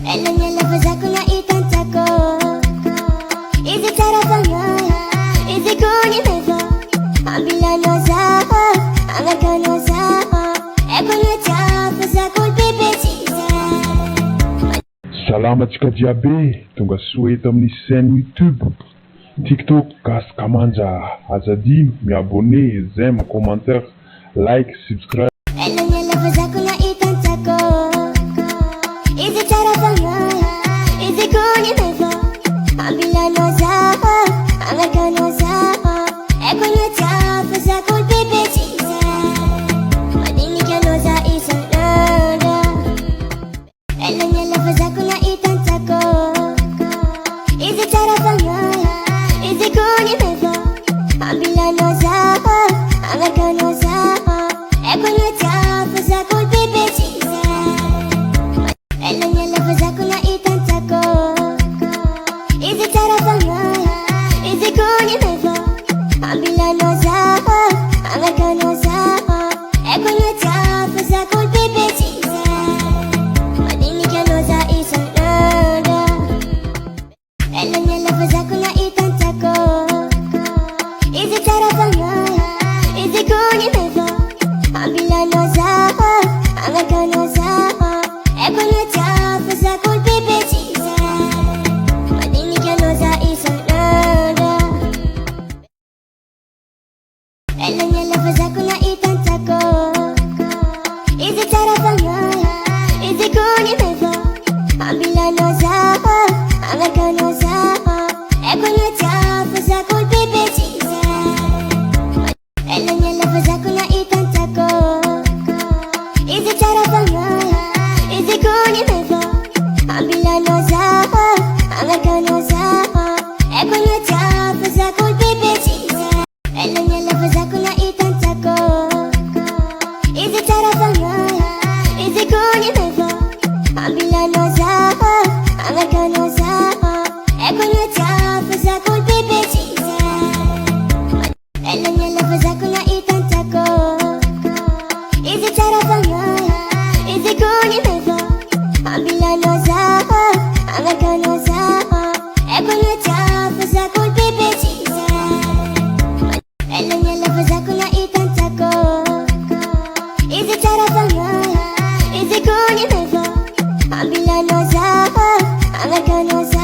Alam niya labas ako na itantako. Izy tsara fanga izy kunimeva ambila nozaho angaka nozaho eko najafa zako bebetiza. Salama antsika jiaby, tonga soa eto amin'ny chaîne YouTube, TikTok gasy kamanja. Azadino miabone, j'aime, commentaire, like, subscribe. Alam niya labas ako na itantako. Izy tsara fanga izy kunimeva ambila nozaho angaka nozaho eko najafa zako bebetiza. Madinig ka noza isang nada. Alam niya labas ako na itantako. Izy tsara fanga izy kunimeva ambila nozaho angaka nozaho eko najafa zako bebetiza. Alam niya labas ako na itantako. Izy tsara fanga izy kunimeva ambila nozaho angaka nozaho eko najafa zako bebetiza. Madinig ka noza isang nada. Alam niya labas ako na itantako. Izy tsara fanga izy kunimeva ambila nozaho angaka nozaho eko najafa zako bebetiza. Madinig ka noza isang nada. Alam niya labas ako na itantako. Izy tsara fanga izy kunimeva ambila nozaho angaka nozaho eko najafa zako bebetiza. Alam niya labas ako na itantako. Izy tsara fanga izy kunimeva ambila nozaho angaka nozaho eko najafa zako bebetiza. Alam niya labas ako na itantako. Izy tsara fanga izy kunimeva ambila nozaho angaka nozaho eko najafa zako bebetiza. Alam niya labas ako na itantako. Izy tsara fanga izy kunimeva ambila nozaho angaka nozaho eko najafa zako bebetiza. Alam niya labas ako na itantako. Izy tsara fanga izy kunimeva ambila nozaho angaka nozaho